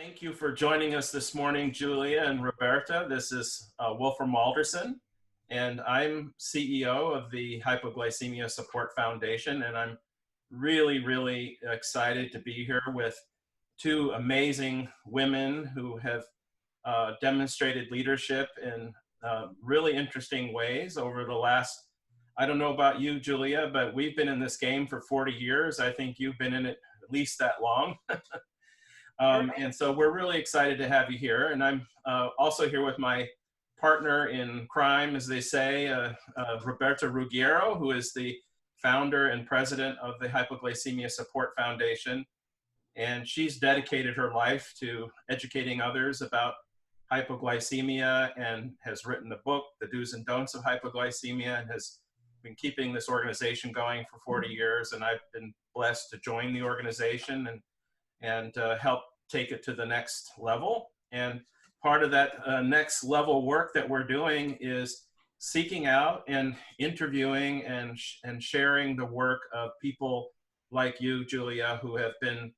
Thank you for joining us this morning, Julia and Roberta. This is Wolfram Alderson, and I'm CEO of the Hypoglycemia Support Foundation, and I'm really excited to be here with two amazing women who have demonstrated leadership in really interesting ways over the last, I don't know about you, Julia, but we've been in this game for 40 years. I think you've been in it at least that long. And so we're really excited to have you here. And I'm also here with my partner in crime, as they say, Roberta Ruggiero, who is the founder and president of the Hypoglycemia Support Foundation. And she's dedicated her life to educating others about hypoglycemia and has written a book, The Do's and Don'ts of Hypoglycemia, and has been keeping this organization going for 40 years. And I've been blessed to join the organization and help take it to the next level. And part of that next level work that we're doing is seeking out and interviewing and sharing the work of people like you, Julia, who have been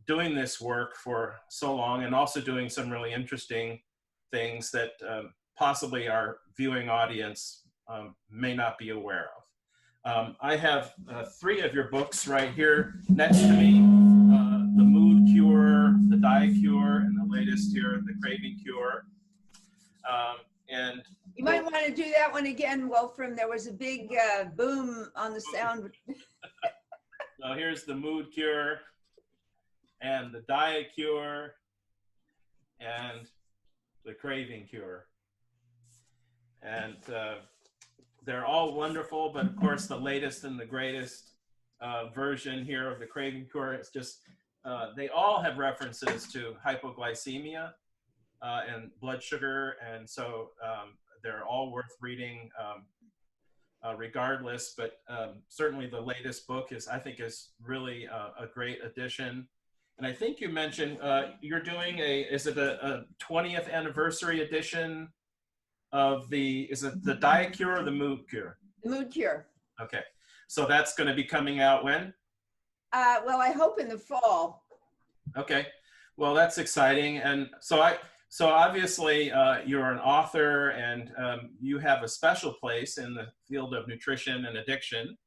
doing this work for so long and also doing some really interesting things that possibly our viewing audience may not be aware of. I have three of your books right here next to me. The Mood Cure, the Diet Cure, and the latest here, the Craving Cure. And you might want to do that one again, Wolfram. There was a big boom on the sound. So here's the Mood Cure, and the Diet Cure, and the Craving Cure. And they're all wonderful, but of course the latest and the greatest version here of the Craving Cure is just, they all have references to hypoglycemia and blood sugar, and so they're all worth reading regardless, but certainly the latest book I think is really a great addition. And I think you mentioned you're doing is it a 20th anniversary edition of is it the Diet Cure or the Mood Cure? The Mood Cure. Okay, so that's going to be coming out when? Well, I hope in the fall. Okay, well, that's exciting. And so obviously you're an author, and you have a special place in the field of nutrition and addiction.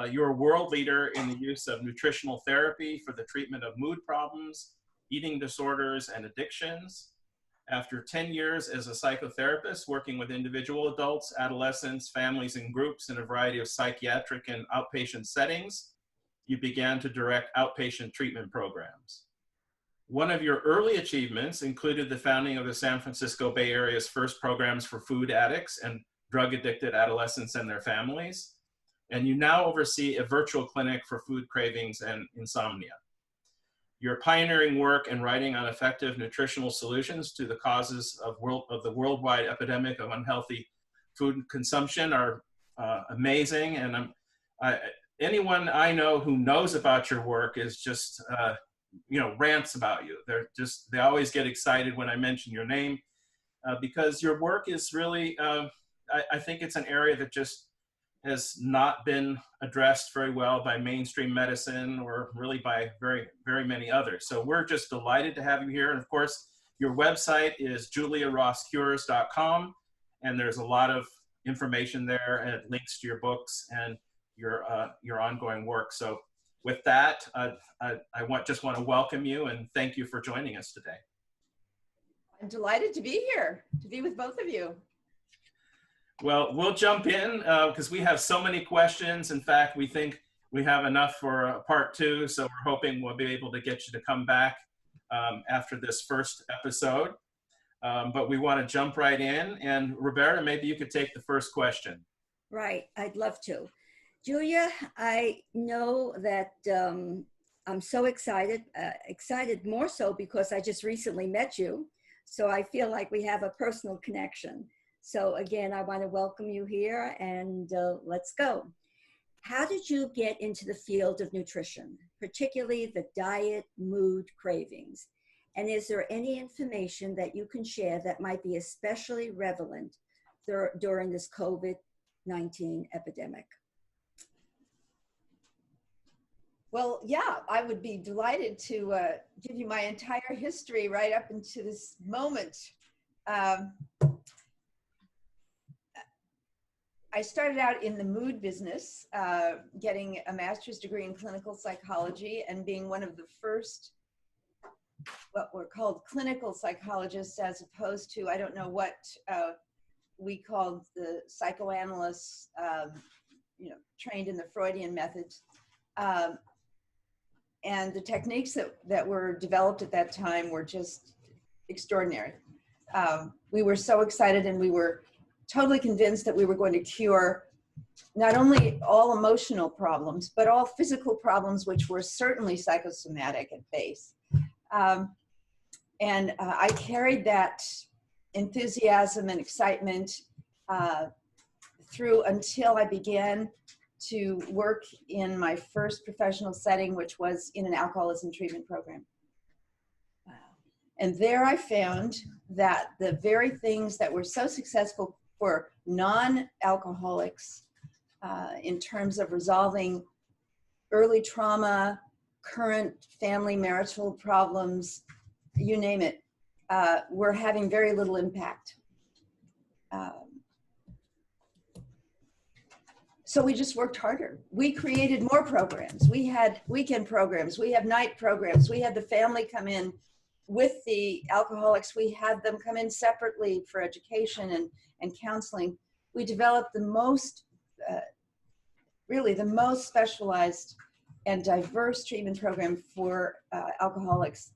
You're a world leader in the use of nutritional therapy for the treatment of mood problems, eating disorders, and addictions. After 10 years as a psychotherapist working with individual adults, adolescents, families, and groups in a variety of psychiatric and outpatient settings, you began to direct outpatient treatment programs. One of your early achievements included the founding of the San Francisco Bay Area's first programs for food addicts and drug-addicted adolescents and their families. And you now oversee a virtual clinic for food cravings and insomnia. Your pioneering work and writing on effective nutritional solutions to the causes of the worldwide epidemic of unhealthy food consumption are amazing. And anyone I know who knows about your work is just, rants about you. They always get excited when I mention your name because your work is really, I think it's an area that just has not been addressed very well by mainstream medicine or really by very many others. So we're just delighted to have you here. And of course, your website is juliarosscures.com, and there's a lot of information there and it links to your books and your ongoing work. So with that, I just want to welcome you and thank you for joining us today. I'm delighted to be here, to be with both of you. Well, we'll jump in because we have so many questions. In fact, we think we have enough for a part two, so we're hoping we'll be able to get you to come back after this first episode. But we want to jump right in. And Roberta, maybe you could take the first question. Right, I'd love to. Julia, I know that I'm so excited more so because I just recently met you. So I feel like we have a personal connection. So again, I want to welcome you here and let's go. How did you get into the field of nutrition, particularly the diet, mood, cravings? And is there any information that you can share that might be especially relevant during this COVID-19 epidemic? Well, yeah, I would be delighted to give you my entire history right up into this moment. Um, I started out in the mood business, getting a master's degree in clinical psychology and being one of the first, what were called clinical psychologists, as opposed to, I don't know what we called the psychoanalysts, trained in the Freudian methods. And the techniques that were developed at that time were just extraordinary. We were so excited, and we were totally convinced that we were going to cure not only all emotional problems, but all physical problems, which were certainly psychosomatic at base. And I carried that enthusiasm and excitement through until I began to work in my first professional setting, which was in an alcoholism treatment program. Wow. And there I found that the very things that were so successful for non-alcoholics in terms of resolving early trauma, current family marital problems, you name it, were having very little impact. So we just worked harder. We created more programs. We had weekend programs. We had night programs. We had the family come in with the alcoholics. We had them come in separately for education and counseling. We developed the most, really the most specialized and diverse treatment program for alcoholics.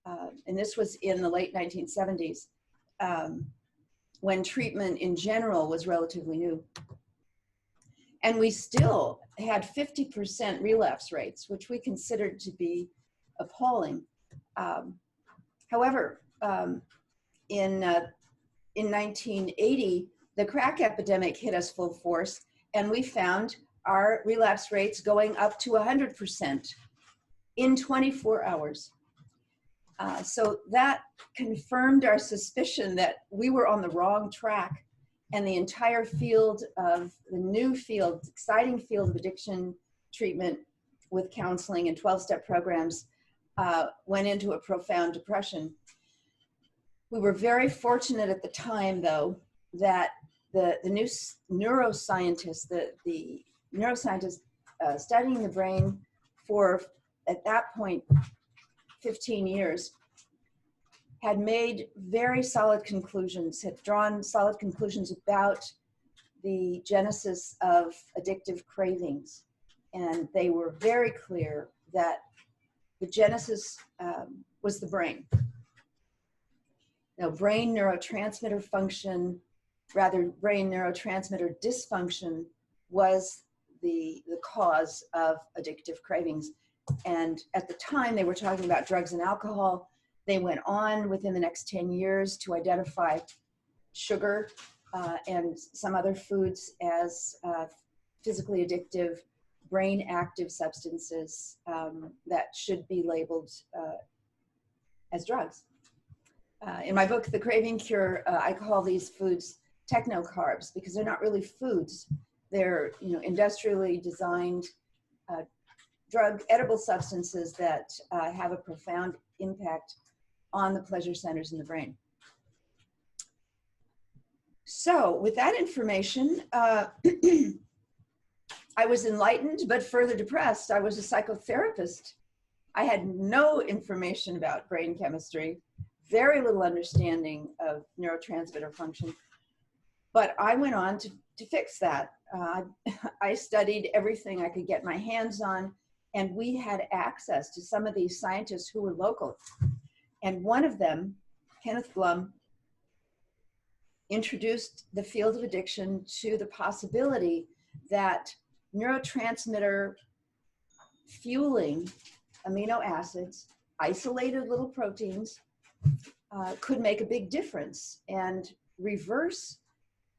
And this was in the late 1970s, when treatment in general was relatively new. And we still had 50% relapse rates, which we considered to be appalling. However, in 1980, the crack epidemic hit us full force, and we found our relapse rates going up to 100% in 24 hours. So that confirmed our suspicion that we were on the wrong track, and the entire field of the new field, exciting field of addiction treatment with counseling and 12-step programs went into a profound depression. We were very fortunate at the time, though, that the new neuroscientists, the neuroscientists studying the brain for, at that point, 15 years, had made very solid conclusions, had drawn solid conclusions about the genesis of addictive cravings. And they were very clear that the genesis was the brain. Now, brain neurotransmitter function, rather brain neurotransmitter dysfunction, was the cause of addictive cravings. And at the time, they were talking about drugs and alcohol. They went on within the next 10 years to identify sugar and some other foods as physically addictive, brain active substances that should be labeled as drugs. In my book, The Craving Cure, I call these foods technocarbs because they're not really foods. They're industrially designed drug edible substances that have a profound impact on the pleasure centers in the brain. So with that information, I was enlightened, but further depressed. I was a psychotherapist. I had no information about brain chemistry, very little understanding of neurotransmitter function, but I went on to fix that. I studied everything I could get my hands on, and we had access to some of these scientists who were local. And one of them, Kenneth Blum, introduced the field of addiction to the possibility that neurotransmitter fueling amino acids, isolated little proteins, could make a big difference and reverse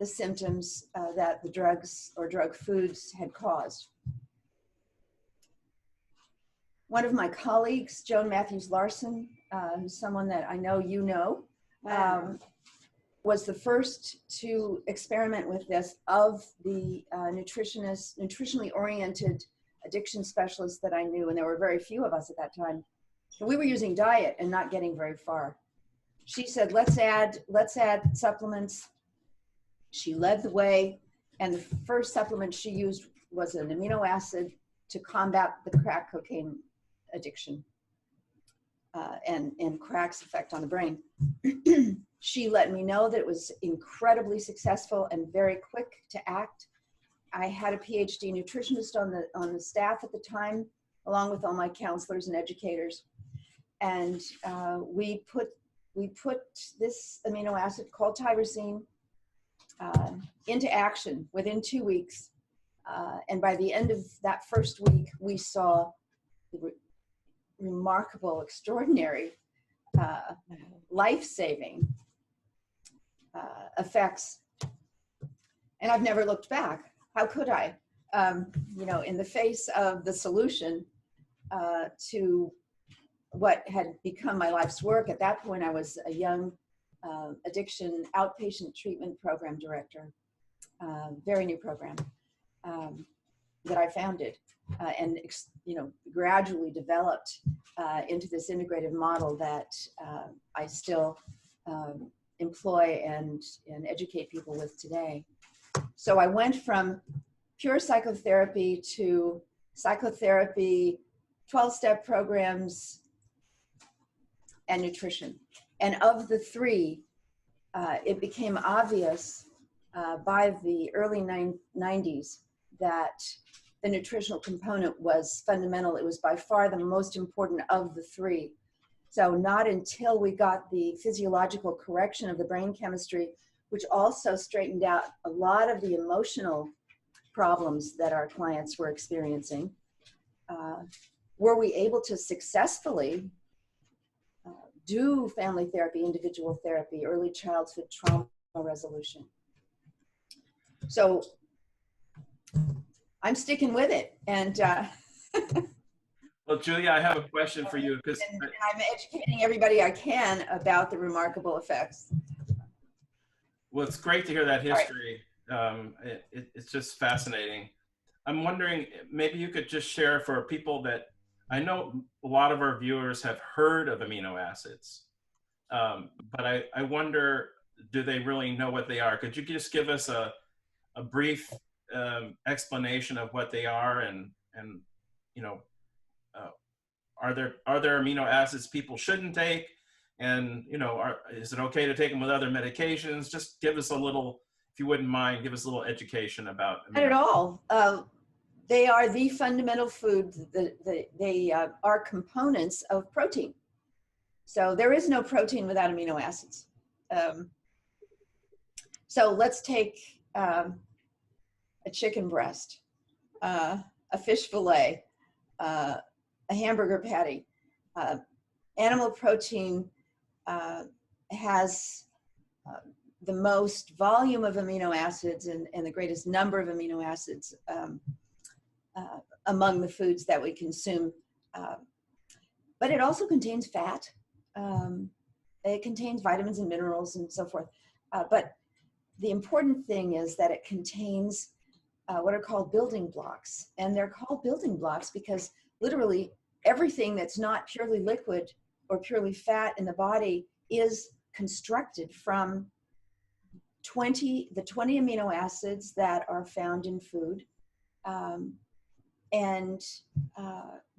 the symptoms that the drugs or drug foods had caused. One of my colleagues, Joan Matthews Larson, who's someone that I know you know, was the first to experiment with this of the nutritionally oriented addiction specialists that I knew, and there were very few of us at that time. And we were using diet and not getting very far. She said, let's add supplements. She led the way, and the first supplement she used was an amino acid to combat the crack cocaine addiction and crack's effect on the brain. She let me know that it was incredibly successful and very quick to act. I had a PhD nutritionist on the staff at the time, along with all my counselors and educators. And we put this amino acid called tyrosine into action within 2 weeks. And by the end of that first week, we saw the remarkable, extraordinary, life-saving effects. And I've never looked back. How could I? You know, in the face of the solution to what had become my life's work. At that point, I was a young addiction outpatient treatment program director, very new program that I founded and, you know, gradually developed into this integrative model that I still employ and educate people with today. So I went from pure psychotherapy to psychotherapy, 12-step programs, and nutrition. And of the three, it became obvious by the early 90s that the nutritional component was fundamental. It was by far the most important of the three. So not until we got the physiological correction of the brain chemistry, which also straightened out a lot of the emotional problems that our clients were experiencing, were we able to successfully do family therapy, individual therapy, early childhood trauma resolution. So I'm sticking with it. And well, Julia, I have a question for you, because I'm educating everybody I can about the remarkable effects. Well, it's great to hear that history. It's just fascinating. I'm wondering, maybe you could just share for people that, I know a lot of our viewers have heard of amino acids, but I wonder, do they really know what they are? Could you just give us a brief explanation of what they are, and you know, are there amino acids people shouldn't take, and you know, is it okay to take them with other medications? Just give us a little, if you wouldn't mind, give us a little education about. Not at all. They are the fundamental food. They are components of protein. So there is no protein without amino acids. So let's take a chicken breast, a fish fillet, a hamburger patty. Animal protein has the most volume of amino acids and the greatest number of amino acids among the foods that we consume. But it also contains fat. It contains vitamins and minerals and so forth. But the important thing is that it contains what are called building blocks. And they're called building blocks because literally everything that's not purely liquid or purely fat in the body is constructed from the 20 amino acids that are found in food. And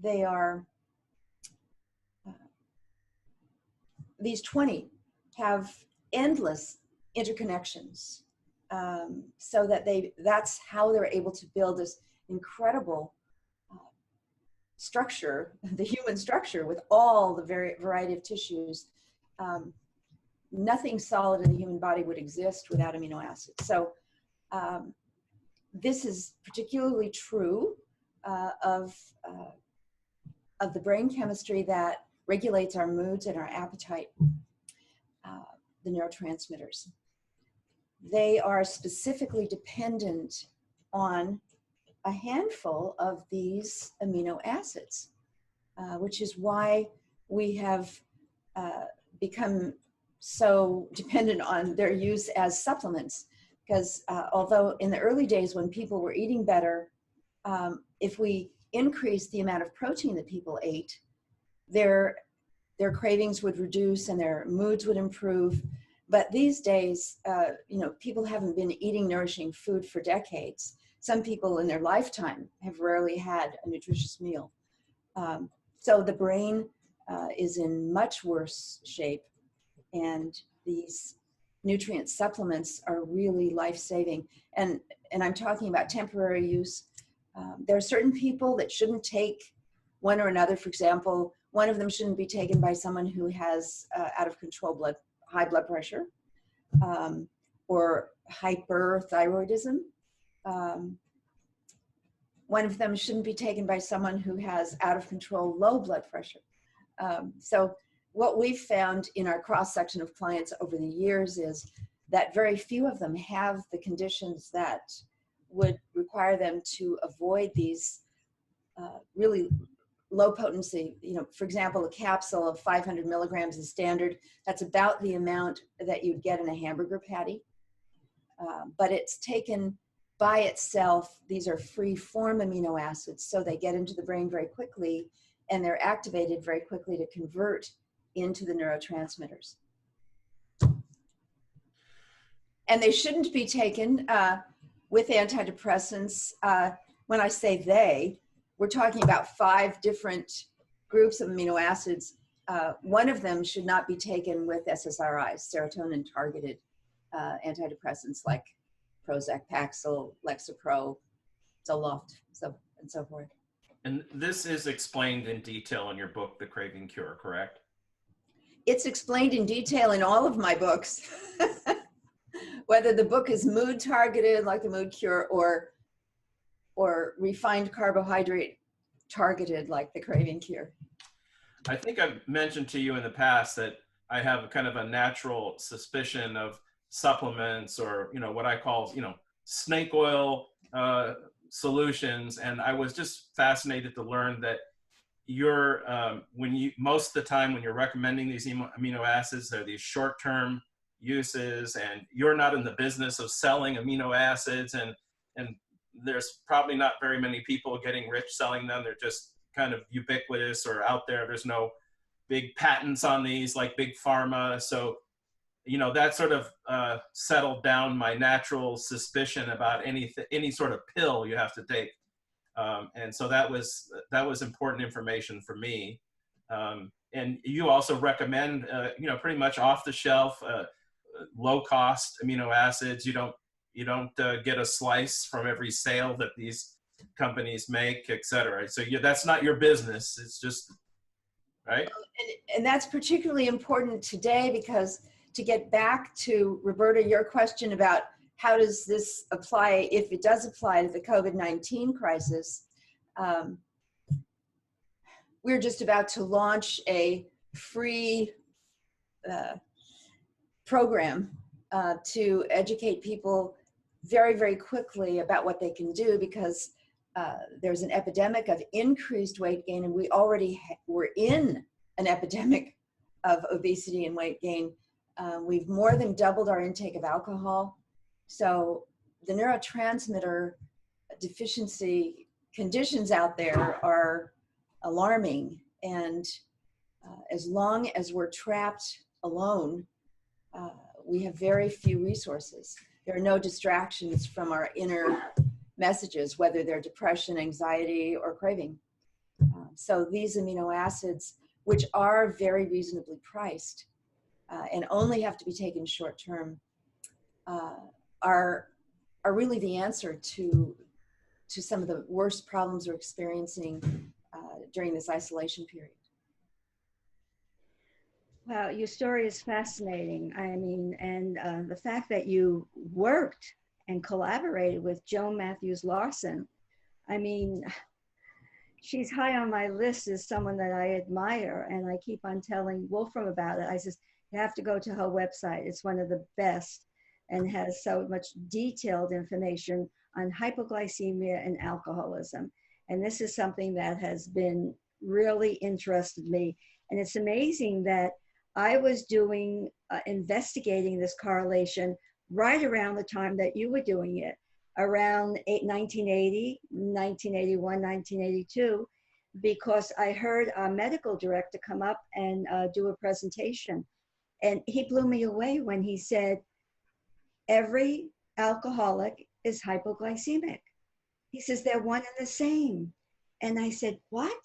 they are, these 20 have endless interconnections, so that that's how they're able to build this incredible structure, the human structure, with all the variety of tissues. Nothing solid in the human body would exist without amino acids. So this is particularly true of the brain chemistry that regulates our moods and our appetite, the neurotransmitters. They are specifically dependent on a handful of these amino acids, which is why we have become so dependent on their use as supplements. Because although in the early days when people were eating better, if we increased the amount of protein that people ate, their cravings would reduce and their moods would improve. But these days, people haven't been eating nourishing food for decades. Some people in their lifetime have rarely had a nutritious meal. So the brain is in much worse shape, and these nutrient supplements are really life-saving. And I'm talking about temporary use. There are certain people that shouldn't take one or another. For example, one of them shouldn't be taken by someone who has out of control high blood pressure or hyperthyroidism. One of them shouldn't be taken by someone who has out of control low blood pressure. So what we've found in our cross-section of clients over the years is that very few of them have the conditions that would require them to avoid these really low potency. For example, a capsule of 500 milligrams is standard. That's about the amount that you'd get in a hamburger patty. But it's taken by itself. These are free-form amino acids, so they get into the brain very quickly, and they're activated very quickly to convert into the neurotransmitters. And they shouldn't be taken with antidepressants. When I say they, we're talking about 5 different groups of amino acids. One of them should not be taken with SSRIs, serotonin-targeted antidepressants like Prozac, Paxil, Lexapro, Zoloft, and so forth. And this is explained in detail in your book, The Craving Cure, correct? It's explained in detail in all of my books. Whether the book is mood targeted, like The Mood Cure, or refined carbohydrate targeted, like The Craving Cure. I think I've mentioned to you in the past that I have kind of a natural suspicion of supplements, or what I call snake oil solutions, and I was just fascinated to learn that you're most of the time when you're recommending these amino acids, they're these short-term uses, and you're not in the business of selling amino acids, and there's probably not very many people getting rich selling them. They're just kind of ubiquitous or out there. There's no big patents on these like big pharma. So that sort of settled down my natural suspicion about any sort of pill you have to take. And so that was important information for me. And you also recommend, pretty much off the shelf, low cost amino acids. You don't get a slice from every sale that these companies make, et cetera. So that's not your business. It's just, right? And that's particularly important today, because to get back to, Roberta, your question about how does this apply, if it does apply to the COVID-19 crisis, we're just about to launch a free program to educate people very, very quickly about what they can do, because there's an epidemic of increased weight gain, and we already were in an epidemic of obesity and weight gain. We've more than doubled our intake of alcohol. So the neurotransmitter deficiency conditions out there are alarming. And as long as we're trapped alone, we have very few resources. There are no distractions from our inner messages, whether they're depression, anxiety, or craving. So these amino acids, which are very reasonably priced and only have to be taken short term, are really the answer to some of the worst problems we're experiencing during this isolation period. Wow, your story is fascinating. I mean, and the fact that you worked and collaborated with Joan Matthews Larson, I mean, she's high on my list as someone that I admire, and I keep on telling Wolfram about it. I says, you have to go to her website. It's one of the best and has so much detailed information on hypoglycemia and alcoholism. And this is something that has been really interested me. And it's amazing that I was doing, investigating this correlation right around the time that you were doing it. around 1980, 1981, 1982, because I heard our medical director come up and do a presentation. And he blew me away when he said, every alcoholic is hypoglycemic. He says, they're one and the same. And I said, what?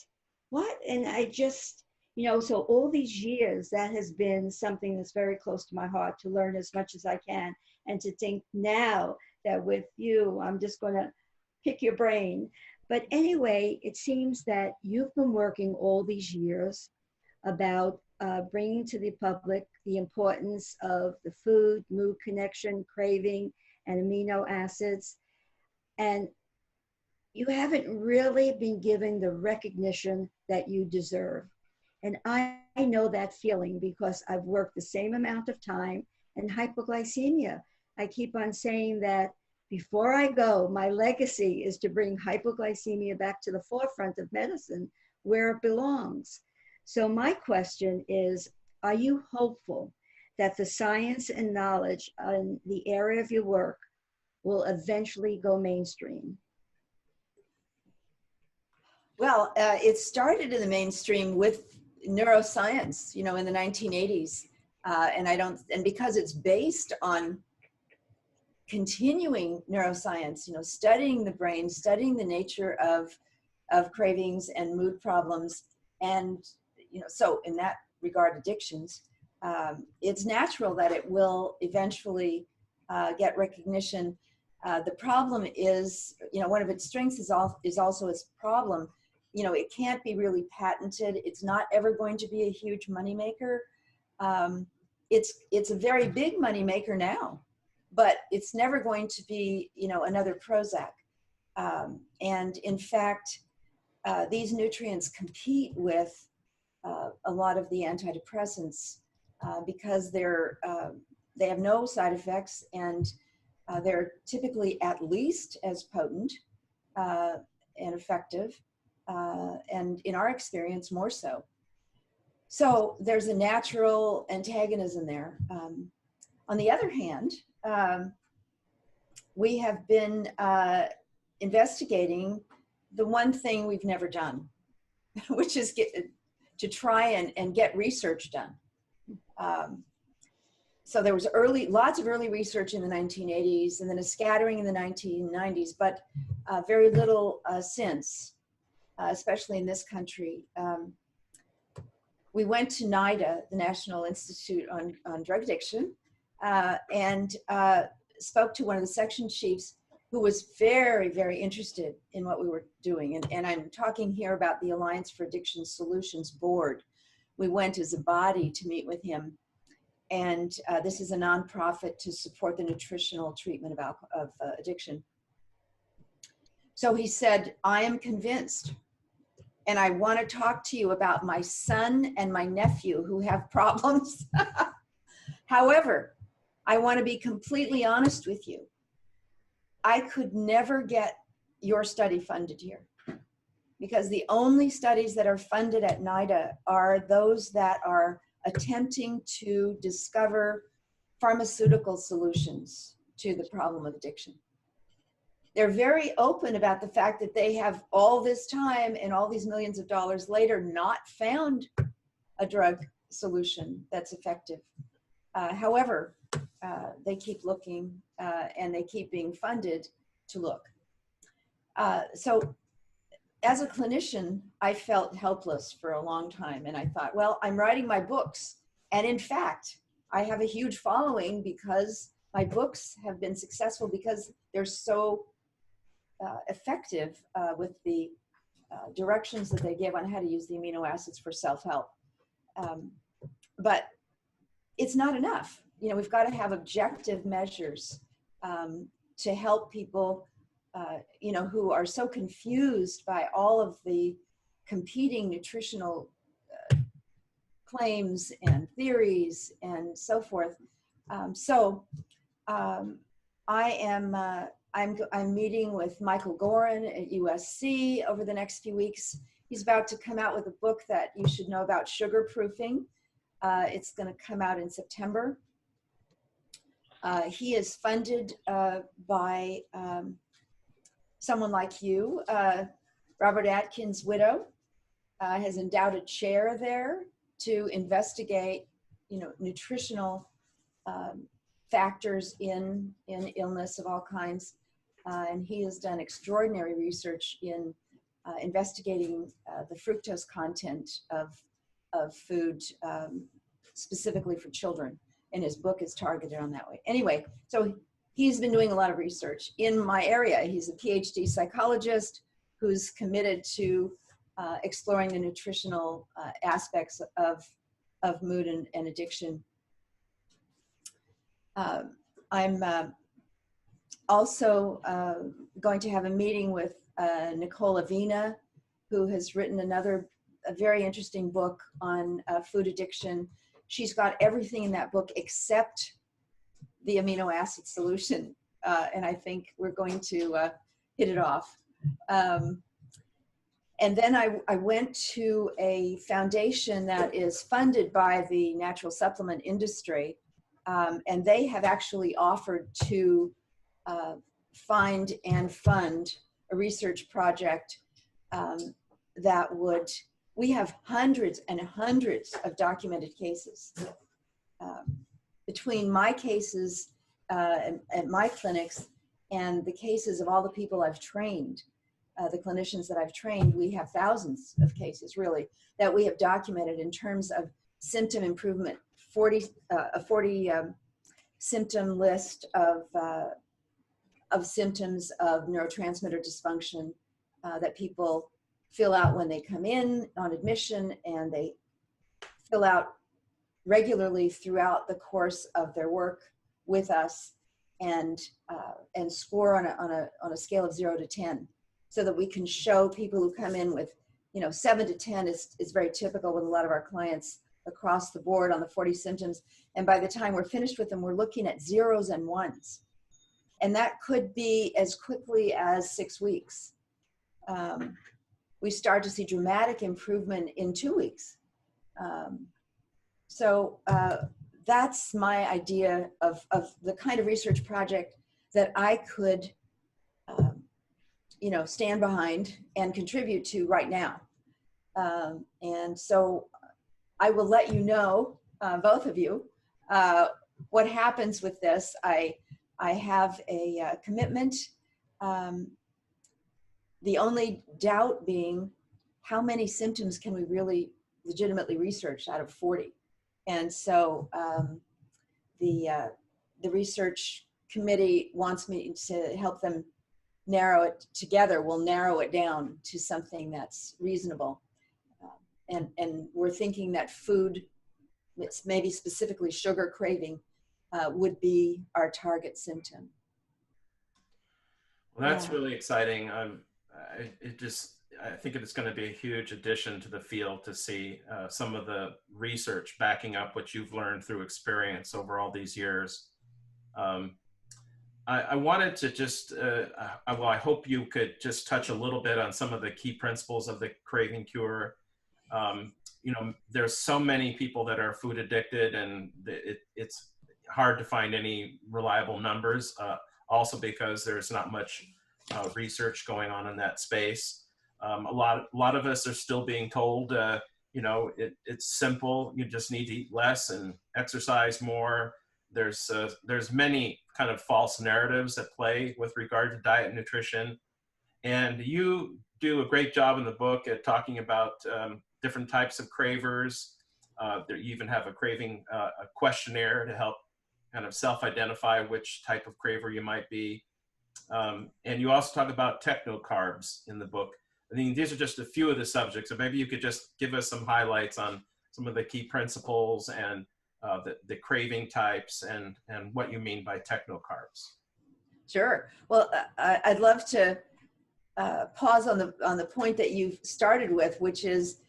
What? And I just, so all these years, that has been something that's very close to my heart, to learn as much as I can. And to think now that with you, I'm just going to pick your brain. But anyway, it seems that you've been working all these years about bringing to the public the importance of the food, mood connection, craving, and amino acids. And you haven't really been given the recognition that you deserve. And I know that feeling because I've worked the same amount of time in hypoglycemia. I keep on saying that before I go, my legacy is to bring hypoglycemia back to the forefront of medicine where it belongs. So my question is, are you hopeful that the science and knowledge in the area of your work will eventually go mainstream? Well, it started in the mainstream with neuroscience, in the 1980s. And because it's based on continuing neuroscience, studying the brain, studying the nature of cravings and mood problems. And, so in that regard, addictions, it's natural that it will eventually get recognition. The problem is, one of its strengths is also its problem. It can't be really patented. It's not ever going to be a huge moneymaker. It's a very big moneymaker now, but it's never going to be, another Prozac. And in fact, these nutrients compete with a lot of the antidepressants because they have no side effects, and they're typically at least as potent and effective, and in our experience, more so. So there's a natural antagonism there. On the other hand, we have been investigating the one thing we've never done, which is to try and get research done. So there was lots of early research in the 1980s, and then a scattering in the 1990s, but very little since, especially in this country. We went to NIDA, the National Institute on Drug Addiction, and spoke to one of the section chiefs who was very, very interested in what we were doing. And I'm talking here about the Alliance for Addiction Solutions Board. We went as a body to meet with him. And this is a nonprofit to support the nutritional treatment of addiction. So he said, I am convinced, and I want to talk to you about my son and my nephew who have problems. However, I want to be completely honest with you. I could never get your study funded here, because the only studies that are funded at NIDA are those that are attempting to discover pharmaceutical solutions to the problem of addiction. They're very open about the fact that they have all this time and all these millions of dollars later not found a drug solution that's effective. However, they keep looking and they keep being funded to look. So as a clinician, I felt helpless for a long time. And I thought, well, I'm writing my books. And in fact, I have a huge following because my books have been successful because they're so effective with the directions that they give on how to use the amino acids for self-help. But it's not enough. We've got to have objective measures to help people who are so confused by all of the competing nutritional claims and theories and so forth. I'm meeting with Michael Gorin at USC over the next few weeks. He's about to come out with a book that you should know about sugar proofing. It's going to come out in September. He is funded by someone like you. Robert Atkins' widow has endowed a chair there to investigate, nutritional factors in illness of all kinds. And he has done extraordinary research in investigating the fructose content of food, specifically for children. And his book is targeted on that way. Anyway, so he's been doing a lot of research in my area. He's a PhD psychologist who's committed to exploring the nutritional aspects of mood and addiction. I'm also going to have a meeting with Nicole Avena, who has written a very interesting book on food addiction. She's got everything in that book except the amino acid solution, and I think we're going to hit it off. And then I went to a foundation that is funded by the natural supplement industry, and they have actually offered to find and fund a research project that would, we have hundreds and hundreds of documented cases. Between my cases at my clinics and the cases of all the people I've trained, the clinicians that I've trained, we have thousands of cases really that we have documented in terms of symptom improvement, 40 symptom list of symptoms of neurotransmitter dysfunction that people fill out when they come in on admission, and they fill out regularly throughout the course of their work with us, and score on a scale of 0 to 10, so that we can show people who come in with, 7 to 10 is very typical with a lot of our clients across the board on the 40 symptoms. And by the time we're finished with them, we're looking at zeros and ones. And that could be as quickly as 6 weeks. We start to see dramatic improvement in 2 weeks. So that's my idea of the kind of research project that I could, stand behind and contribute to right now. And so I will let you know, both of you, what happens with this. I have a commitment. The only doubt being, how many symptoms can we really legitimately research out of 40? And so the research committee wants me to help them narrow it together. We'll narrow it down to something that's reasonable. And we're thinking that food, maybe specifically sugar craving, would be our target symptom. Well, that's really exciting. I think it's going to be a huge addition to the field to see some of the research backing up what you've learned through experience over all these years. I wanted to just, I hope you could just touch a little bit on some of the key principles of the craving cure. There's so many people that are food addicted, and it's hard to find any reliable numbers, also because there's not much research going on in that space. A lot of us are still being told, it's simple. You just need to eat less and exercise more. There's many kind of false narratives at play with regard to diet and nutrition. And you do a great job in the book at talking about different types of cravers. You even have a craving a questionnaire to help kind of self-identify which type of craver you might be. And you also talk about techno-carbs in the book. I mean, these are just a few of the subjects, so maybe you could just give us some highlights on some of the key principles and the craving types and what you mean by techno-carbs. Sure. Well, I'd love to pause on the point that you started with, which is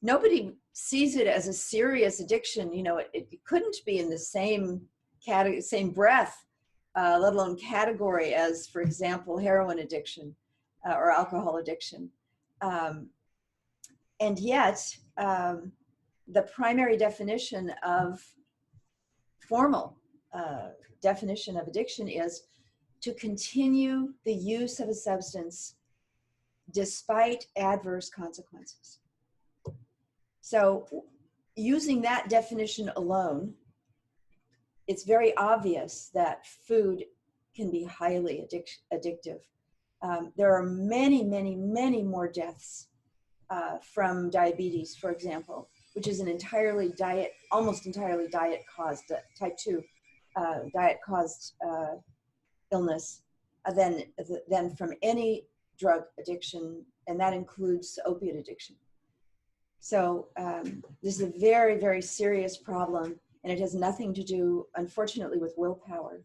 nobody sees it as a serious addiction. It couldn't be in the same category, same breath, let alone category as, for example, heroin addiction or alcohol addiction. And yet, the primary definition of formal definition of addiction is to continue the use of a substance despite adverse consequences. So using that definition alone, it's very obvious that food can be highly addictive. There are many, many, many more deaths from diabetes, for example, which is an entirely almost entirely diet-caused, type 2 diet-caused illness than from any drug addiction, and that includes opiate addiction. So this is a very, very serious problem, and it has nothing to do, unfortunately, with willpower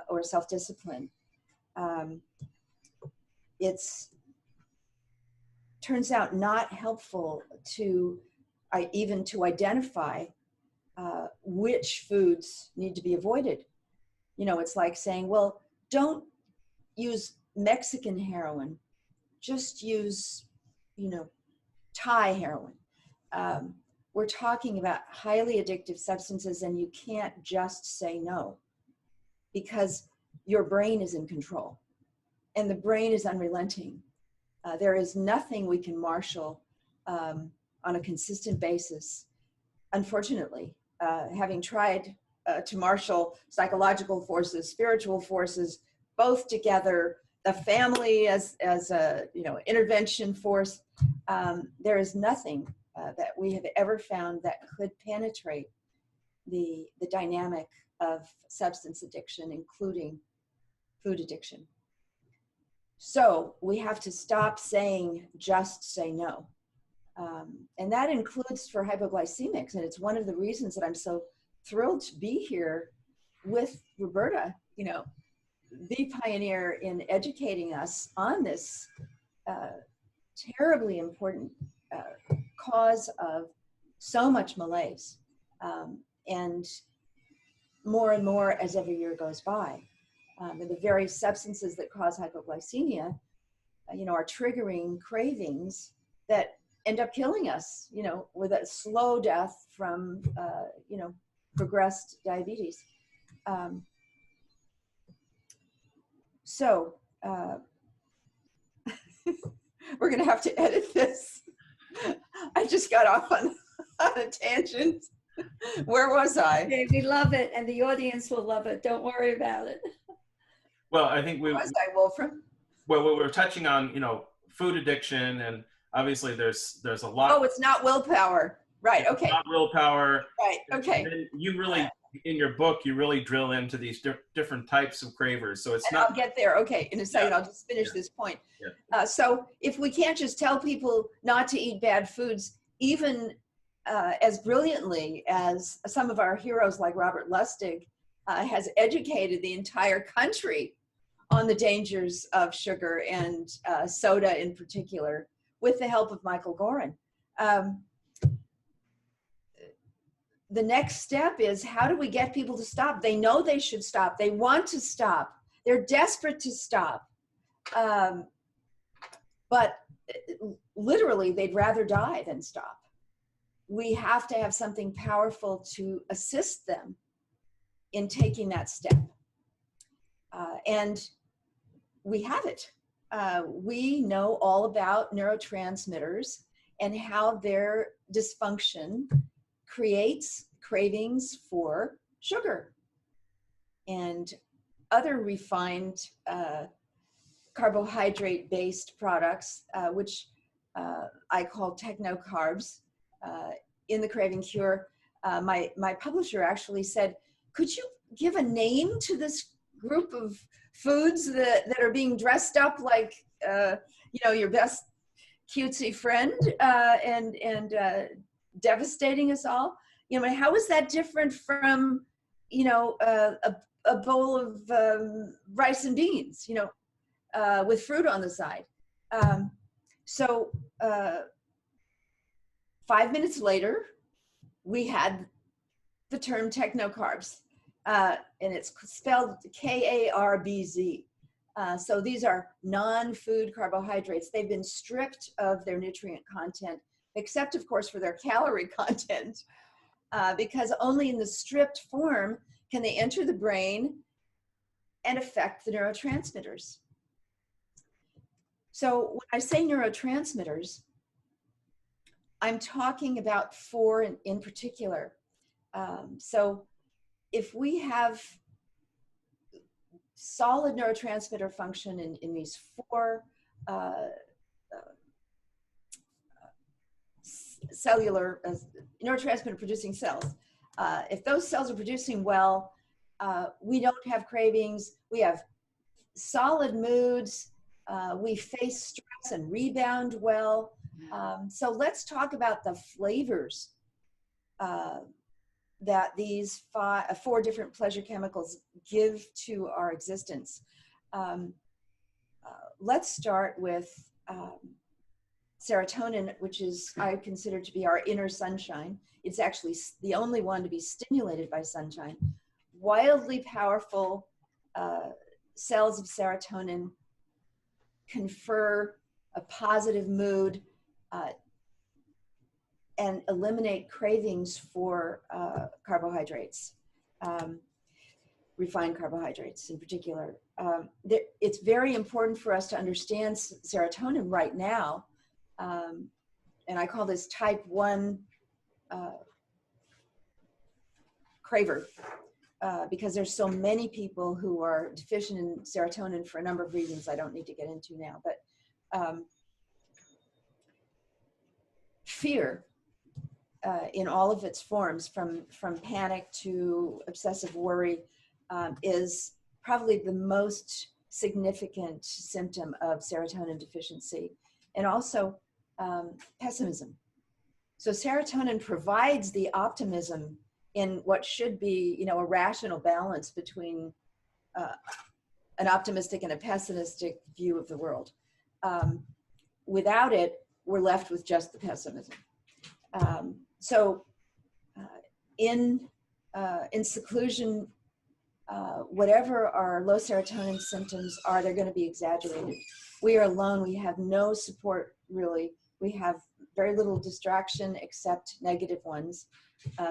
or self-discipline. It's turns out not helpful to even to identify which foods need to be avoided. You know, it's like saying, well, don't use Mexican heroin, just use, you know, Thai heroin. We're talking about highly addictive substances, and you can't just say no, because your brain is in control, and the brain is unrelenting. There is nothing we can marshal on a consistent basis. Unfortunately, having tried to marshal psychological forces, spiritual forces, both together, the family as a intervention force, there is nothing that we have ever found that could penetrate the dynamic of substance addiction, including food addiction. So we have to stop saying, just say no. And that includes for hypoglycemics. And it's one of the reasons that I'm so thrilled to be here with Roberta, you know, the pioneer in educating us on this terribly important cause of so much malaise. And more as every year goes by. And the very substances that cause hypoglycemia, are triggering cravings that end up killing us, with a slow death from, progressed diabetes. So we're going to have to edit this. I just got off on a tangent. Where was I? Okay, we love it, and the audience will love it. Don't worry about it. Well, I think Where was I, Wolfram? Well, we were touching on, food addiction, and obviously there's a lot. Oh, it's not willpower. Right. Okay. Not willpower. Right. Okay. And then you really, in your book, you really drill into these different types of cravers. So it's and not. I'll get there. Okay. In a second, I'll just finish this point. Yeah. So if we can't just tell people not to eat bad foods, even as brilliantly as some of our heroes like Robert Lustig has educated the entire country on the dangers of sugar and soda in particular, with the help of Michael Gorin. The next step is, how do we get people to stop? They know they should stop. They want to stop. They're desperate to stop. But literally, they'd rather die than stop. We have to have something powerful to assist them in taking that step. And we have it. We know all about neurotransmitters and how their dysfunction creates cravings for sugar and other refined carbohydrate-based products, which I call techno-carbs. In the Craving Cure, my publisher actually said, could you give a name to this group of foods that are being dressed up like, your best cutesy friend and devastating us all? How is that different from, a bowl of rice and beans, with fruit on the side? So 5 minutes later, we had the term techno-carbs, and it's spelled K-A-R-B-Z. So these are non-food carbohydrates. They've been stripped of their nutrient content, except, of course, for their calorie content, because only in the stripped form can they enter the brain and affect the neurotransmitters? So when I say neurotransmitters, I'm talking about four in particular. So if we have solid neurotransmitter function in these four cellular neurotransmitter producing cells, if those cells are producing well, we don't have cravings, we have solid moods, we face stress and rebound well. So let's talk about the flavors that these four different pleasure chemicals give to our existence. Let's start with serotonin, which is I consider to be our inner sunshine. It's actually the only one to be stimulated by sunshine. Wildly powerful cells of serotonin confer a positive mood and eliminate cravings for carbohydrates, refined carbohydrates in particular. It's very important for us to understand serotonin right now, and I call this type 1 craver, because there's so many people who are deficient in serotonin for a number of reasons I don't need to get into now. But fear, in all of its forms, from panic to obsessive worry, is probably the most significant symptom of serotonin deficiency, and also pessimism. So serotonin provides the optimism in what should be, a rational balance between an optimistic and a pessimistic view of the world. Without it, we're left with just the pessimism. So in seclusion, whatever our low serotonin symptoms are, they're going to be exaggerated. We are alone. We have no support, really. We have very little distraction except negative ones.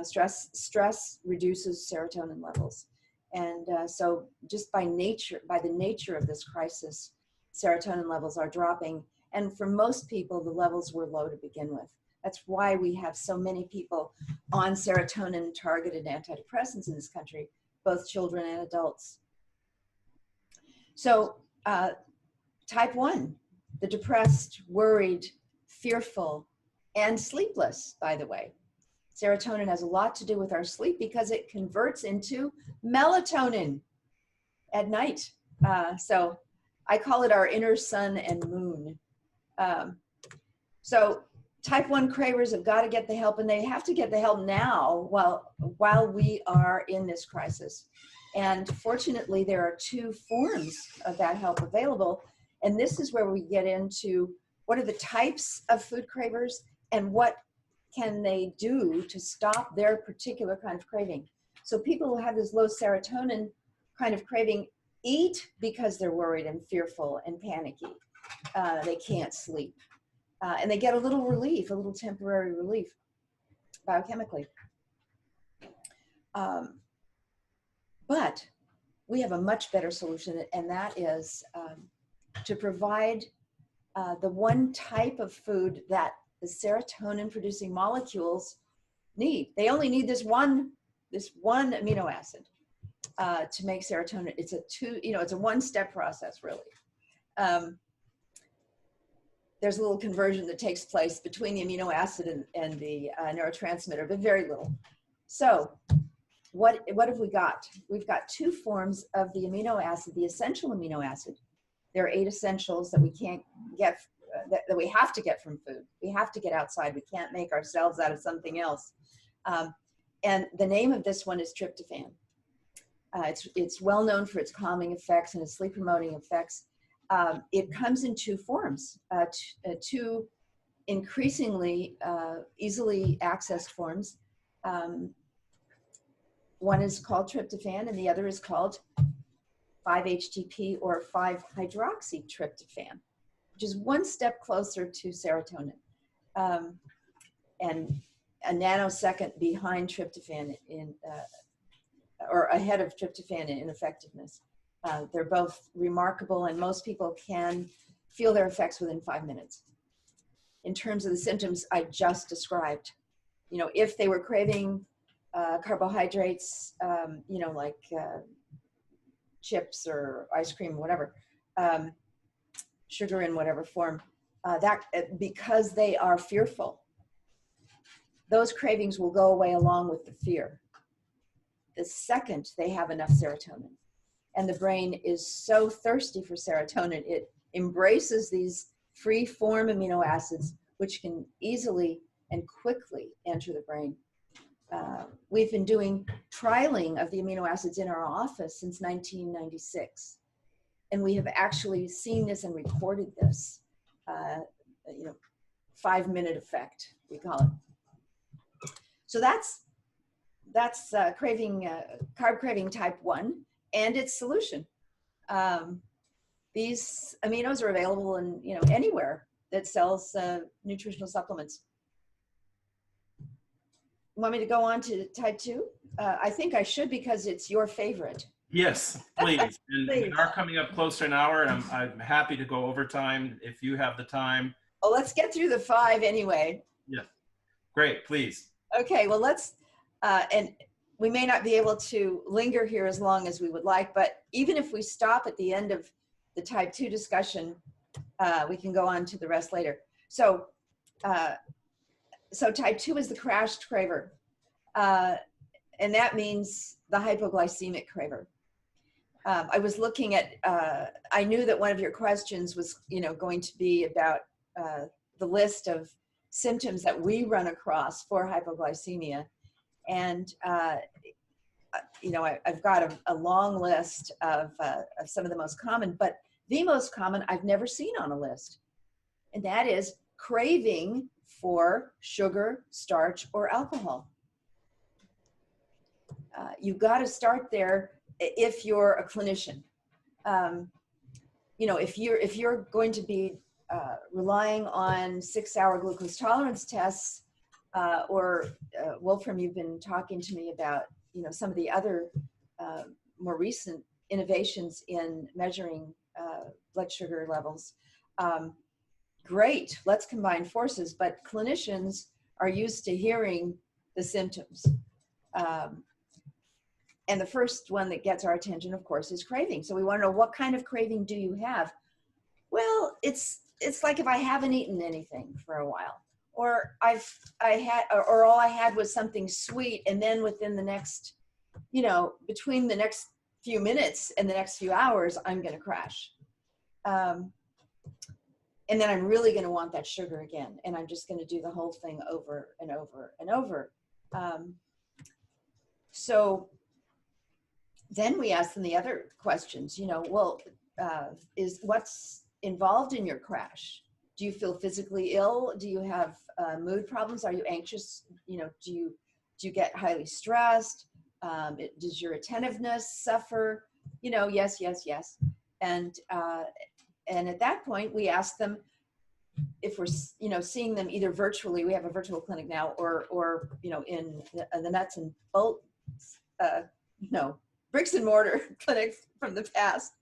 Stress reduces serotonin levels. And so just by the nature of this crisis, serotonin levels are dropping. And for most people, the levels were low to begin with. That's why we have so many people on serotonin-targeted antidepressants in this country, both children and adults. So type 1, the depressed, worried, fearful, and sleepless, by the way. Serotonin has a lot to do with our sleep because it converts into melatonin at night. So I call it our inner sun and moon. So type 1 cravers have got to get the help, and they have to get the help now while we are in this crisis. And fortunately, there are 2 forms of that help available. And this is where we get into what are the types of food cravers and what can they do to stop their particular kind of craving. So people who have this low serotonin kind of craving eat because they're worried and fearful and panicky. They can't sleep. And they get a little relief, a little temporary relief biochemically. But we have a much better solution, and that is to provide the one type of food that the serotonin producing molecules need. They only need this one amino acid to make serotonin. It's a one-step process, really. There's a little conversion that takes place between the amino acid and the neurotransmitter, but very little. So what have we got? We've got 2 forms of the amino acid, the essential amino acid. There are 8 essentials that we can't get, that we have to get from food. We have to get outside. We can't make ourselves out of something else. And the name of this one is tryptophan. It's well known for its calming effects and its sleep promoting effects. It comes in 2 forms, 2 increasingly easily accessed forms. One is called tryptophan and the other is called 5-HTP or 5-hydroxytryptophan, which is one step closer to serotonin and a nanosecond behind tryptophan in or ahead of tryptophan in effectiveness. They're both remarkable, and most people can feel their effects within 5 minutes. In terms of the symptoms I just described, you know, if they were craving carbohydrates, you know, like chips or ice cream, whatever, sugar in whatever form, because they are fearful, those cravings will go away along with the fear the second they have enough serotonin. And the brain is so thirsty for serotonin, it embraces these free form amino acids, which can easily and quickly enter the brain. We've been doing trialing of the amino acids in our office since 1996. And we have actually seen this and recorded this, you know, 5-minute effect, we call it. So that's craving, carb craving type 1 and its solution. These aminos are available in, you know, anywhere that sells nutritional supplements. You want me to go on to type 2? I think I should, because it's your favorite. Yes, please. And Please. we are coming up close to an hour, and I'm happy to go over time if you have the time. Well, let's get through the 5 anyway. Yeah, great, please. Okay, well, let's, and we may not be able to linger here as long as we would like, but even if we stop at the end of the type 2 discussion, we can go on to the rest later. So, so type 2 is the crashed craver, and that means the hypoglycemic craver. I was looking at, I knew that one of your questions was, you know, going to be about the list of symptoms that we run across for hypoglycemia. And, you know, I've got a long list of some of the most common, but the most common I've never seen on a list. And that is craving for sugar, starch, or alcohol. You've got to start there if you're a clinician. You know, if you're going to be relying on 6-hour glucose tolerance tests, or Wolfram, you've been talking to me about, you know, some of the other more recent innovations in measuring blood sugar levels. Great, let's combine forces, but clinicians are used to hearing the symptoms. And the first one that gets our attention, of course, is craving. So we want to know, what kind of craving do you have? Well, it's like if I haven't eaten anything for a while, or or all I had was something sweet, and then within the next, you know, between the next few minutes and the next few hours, I'm going to crash. And then I'm really going to want that sugar again, and I'm just going to do the whole thing over and over and over. So then we ask them the other questions, you know, well, is what's involved in your crash? Do you feel physically ill? Do you have mood problems? Are you anxious? You know, do you get highly stressed? Does your attentiveness suffer? You know, yes, yes, yes. And at that point, we ask them if we're, you know, seeing them either virtually, we have a virtual clinic now, or you know, in the nuts and bolts, no, bricks and mortar clinics from the past.